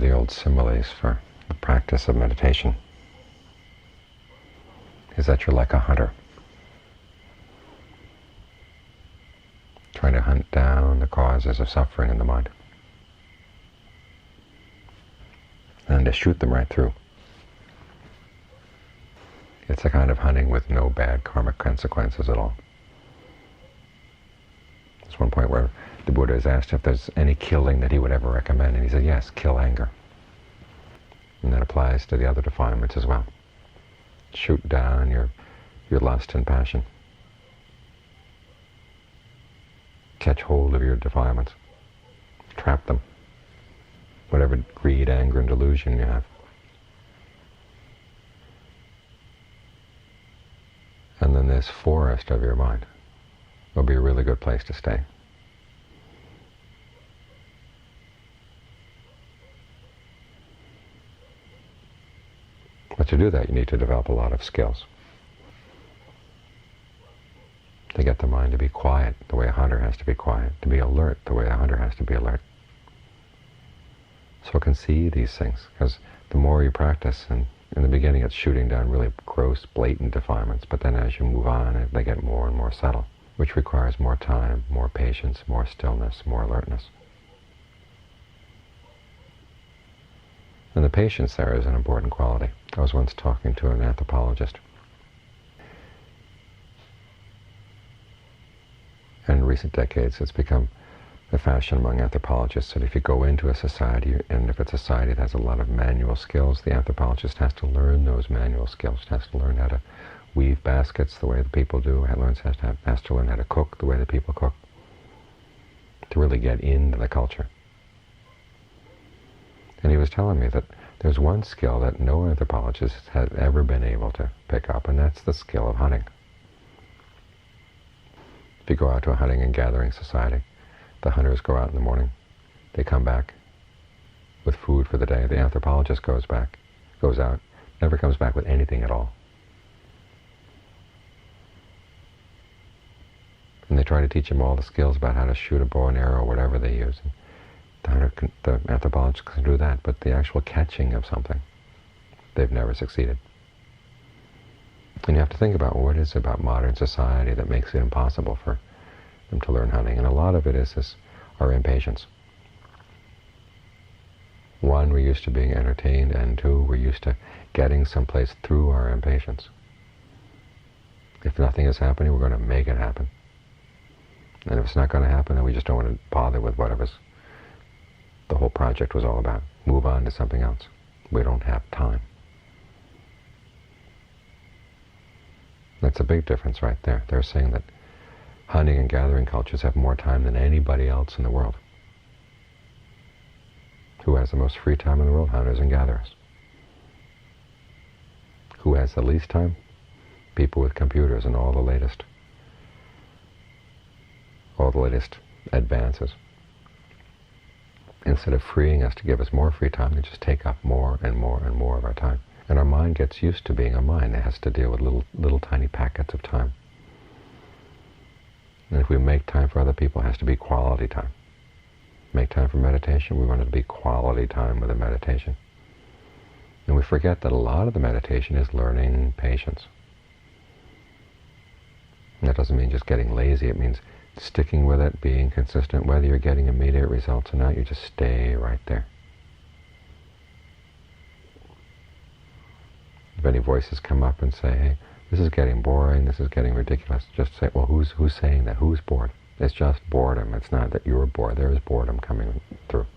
of the old similes for the practice of meditation is that you're like a hunter, trying to hunt down the causes of suffering in the mind and to shoot them right through. It's a kind of hunting with no bad karmic consequences at all. There's one point where the Buddha is asked if there's any killing that he would ever recommend, and he said, yes, kill anger. And that applies to the other defilements as well. Shoot down your lust and passion. Catch hold of your defilements. Trap them. Whatever greed, anger, and delusion you have. And then this forest of your mind will be a really good place to stay. But to do that, you need to develop a lot of skills. To get the mind to be quiet the way a hunter has to be quiet, to be alert the way a hunter has to be alert. So it can see these things, because the more you practice, and in the beginning it's shooting down really gross, blatant defilements, but then as you move on, they get more and more subtle, which requires more time, more patience, more stillness, more alertness. And the patience there is an important quality. I was once talking to an anthropologist. In recent decades, it's become the fashion among anthropologists that if you go into a society, and if it's a society that has a lot of manual skills, the anthropologist has to learn those manual skills, has to learn how to weave baskets the way the people do, has to learn how to cook the way the people cook, to really get into the culture. And he was telling me that there's one skill that no anthropologist has ever been able to pick up, and that's the skill of hunting. If you go out to a hunting and gathering society, the hunters go out in the morning, they come back with food for the day. The anthropologist goes out, never comes back with anything at all. And they try to teach him all the skills about how to shoot a bow and arrow, whatever they use. The anthropologist can do that, but the actual catching of something, they've never succeeded. And you have to think about what is about modern society that makes it impossible for them to learn hunting. And a lot of it is our impatience. One, we're used to being entertained, and two, we're used to getting someplace through our impatience. If nothing is happening, we're going to make it happen. And if it's not going to happen, then we just don't want to bother with whatever the whole project was all about. Move on to something else. We don't have time. That's a big difference right there. They're saying that hunting and gathering cultures have more time than anybody else in the world. Who has the most free time in the world? Hunters and gatherers. Who has the least time? People with computers and all the latest advances. Instead of freeing us to give us more free time, they just take up more and more and more of our time. And our mind gets used to being a mind. It has to deal with little tiny packets of time. And if we make time for other people, it has to be quality time. Make time for meditation, we want it to be quality time with the meditation. And we forget that a lot of the meditation is learning patience. And that doesn't mean just getting lazy. It means sticking with it, being consistent. Whether you're getting immediate results or not, you just stay right there. If any voices come up and say, hey, this is getting boring, this is getting ridiculous, just say, well, who's saying that? Who's bored? It's just boredom. It's not that you're bored. There is boredom coming through.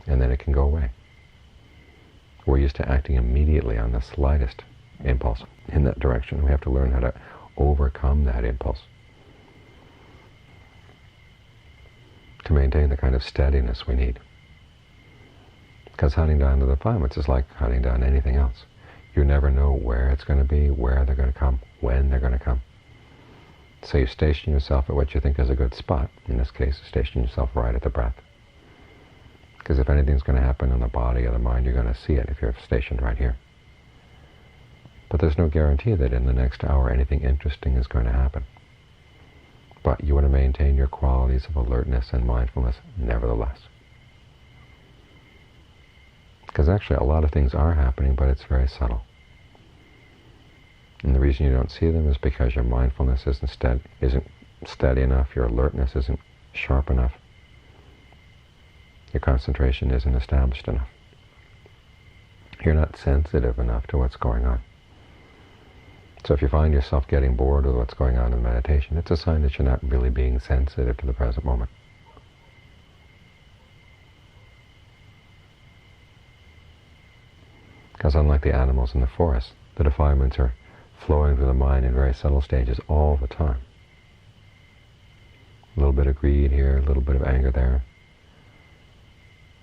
And then it can go away. We're used to acting immediately on the slightest impulse in that direction. We have to learn how to overcome that impulse to maintain the kind of steadiness we need. Because hunting down the defilements is like hunting down anything else. You never know where it's going to be, where they're going to come, when they're going to come. So you station yourself at what you think is a good spot. In this case, station yourself right at the breath. Because if anything's going to happen in the body or the mind, you're going to see it if you're stationed right here. But there's no guarantee that in the next hour anything interesting is going to happen. But you want to maintain your qualities of alertness and mindfulness nevertheless. Because actually a lot of things are happening, but it's very subtle. And the reason you don't see them is because your mindfulness isn't steady enough, your alertness isn't sharp enough, your concentration isn't established enough. You're not sensitive enough to what's going on. So if you find yourself getting bored with what's going on in meditation, it's a sign that you're not really being sensitive to the present moment. Because unlike the animals in the forest, the defilements are flowing through the mind in very subtle stages all the time. A little bit of greed here, a little bit of anger there.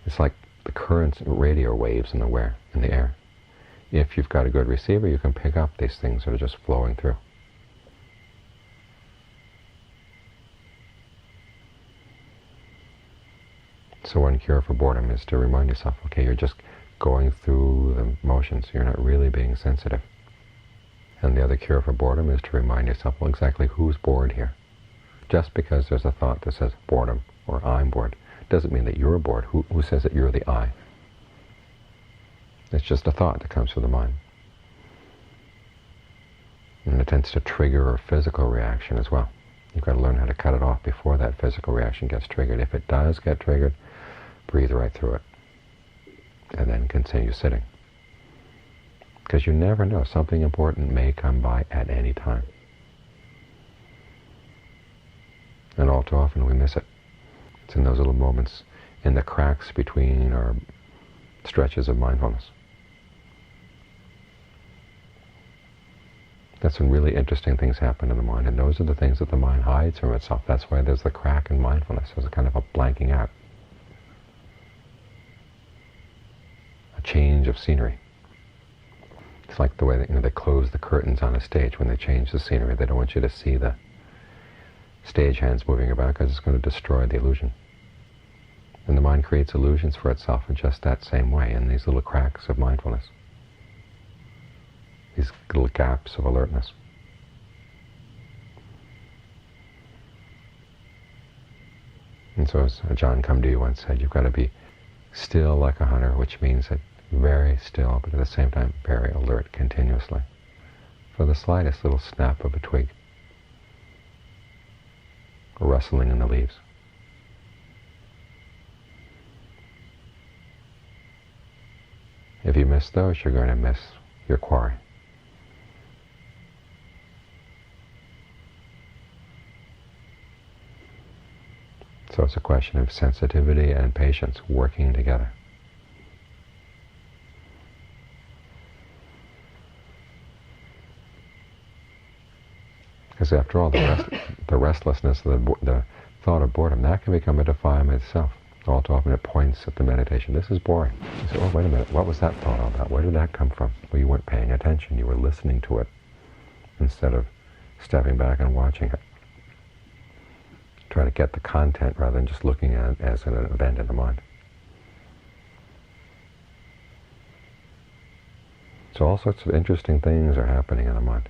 It's like the currents, radio waves in the air. If you've got a good receiver, you can pick up these things that are just flowing through. So one cure for boredom is to remind yourself, okay, you're just going through the motions, you're not really being sensitive. And the other cure for boredom is to remind yourself, well, exactly who's bored here? Just because there's a thought that says boredom or I'm bored doesn't mean that you're bored. Who says that you're the I? It's just a thought that comes through the mind. And it tends to trigger a physical reaction as well. You've got to learn how to cut it off before that physical reaction gets triggered. If it does get triggered, breathe right through it. And then continue sitting. Because you never know, something important may come by at any time. And all too often we miss it. It's in those little moments, in the cracks between our stretches of mindfulness. That's when really interesting things happen in the mind, and those are the things that the mind hides from itself. That's why there's the crack in mindfulness. There's a kind of a blanking out. A change of scenery. It's like the way that, they close the curtains on a stage when they change the scenery. They don't want you to see the stage hands moving about because it's going to destroy the illusion. And the mind creates illusions for itself in just that same way, in these little cracks of mindfulness. These little gaps of alertness. And so as John Kamdu once said, you've got to be still like a hunter, which means that very still, but at the same time very alert continuously for the slightest little snap of a twig, or rustling in the leaves. If you miss those, you're going to miss your quarry. So it's a question of sensitivity and patience working together. Because after all, the restlessness, the thought of boredom, that can become a defilement itself. All too often it points at the meditation. This is boring. You say, oh, wait a minute, what was that thought all about? Where did that come from? Well, you weren't paying attention. You were listening to it instead of stepping back and watching it. Try to get the content rather than just looking at it as an event in the mind. So all sorts of interesting things are happening in the mind.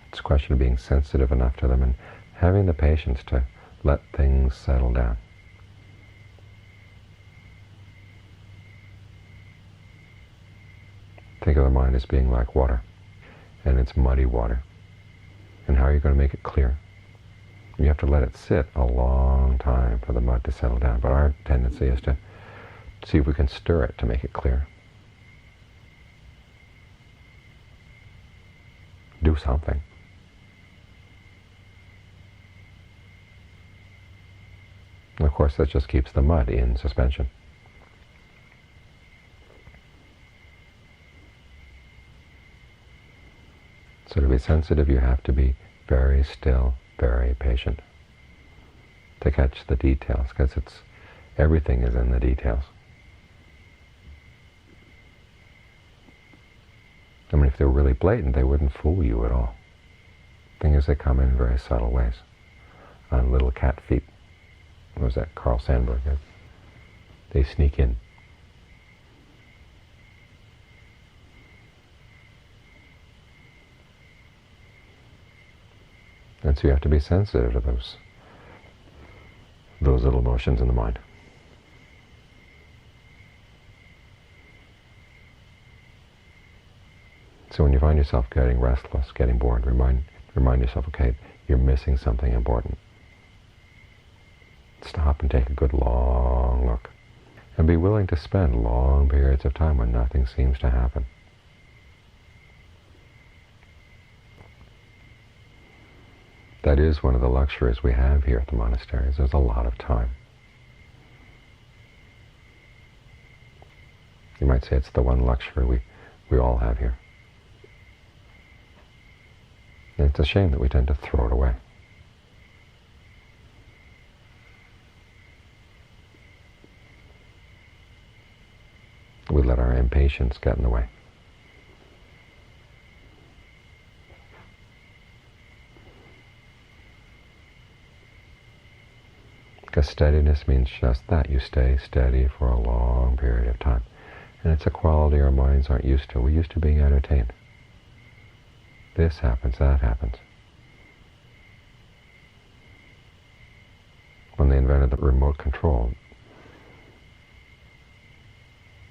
It's a question of being sensitive enough to them and having the patience to let things settle down. Think of the mind as being like water, and it's muddy water. And how are you going to make it clear? You have to let it sit a long time for the mud to settle down. But our tendency is to see if we can stir it to make it clear. Do something. And of course, that just keeps the mud in suspension. So to be sensitive, you have to be very still, very patient to catch the details, because everything is in the details. I mean, if they were really blatant, they wouldn't fool you at all. The thing is, they come in very subtle ways, on little cat feet. What was that, Carl Sandburg? They sneak in. And so you have to be sensitive to those little motions in the mind. So when you find yourself getting restless, getting bored, remind yourself, okay, you're missing something important. Stop and take a good long look. And be willing to spend long periods of time when nothing seems to happen. That is one of the luxuries we have here at the monasteries. There's a lot of time. You might say it's the one luxury we all have here. And it's a shame that we tend to throw it away. We let our impatience get in the way. Because steadiness means just that. You stay steady for a long period of time. And it's a quality our minds aren't used to. We're used to being entertained. This happens, that happens. When they invented the remote control,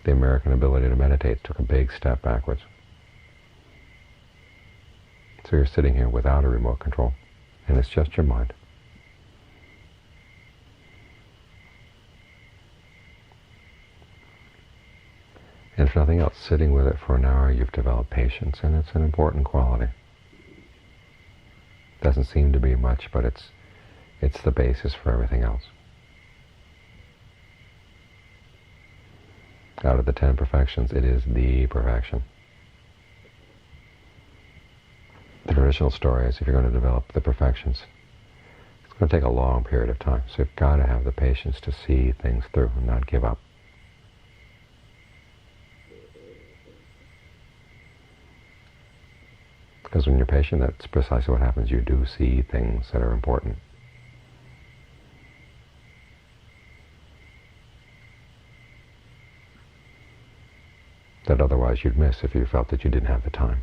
the American ability to meditate took a big step backwards. So you're sitting here without a remote control, and it's just your mind. And if nothing else, sitting with it for an hour, you've developed patience, and it's an important quality. Doesn't seem to be much, but it's the basis for everything else. Out of the 10 perfections, it is the perfection. The traditional story is if you're going to develop the perfections, it's going to take a long period of time. So you've got to have the patience to see things through and not give up. Because when you're patient, that's precisely what happens. You do see things that are important. That otherwise you'd miss if you felt that you didn't have the time.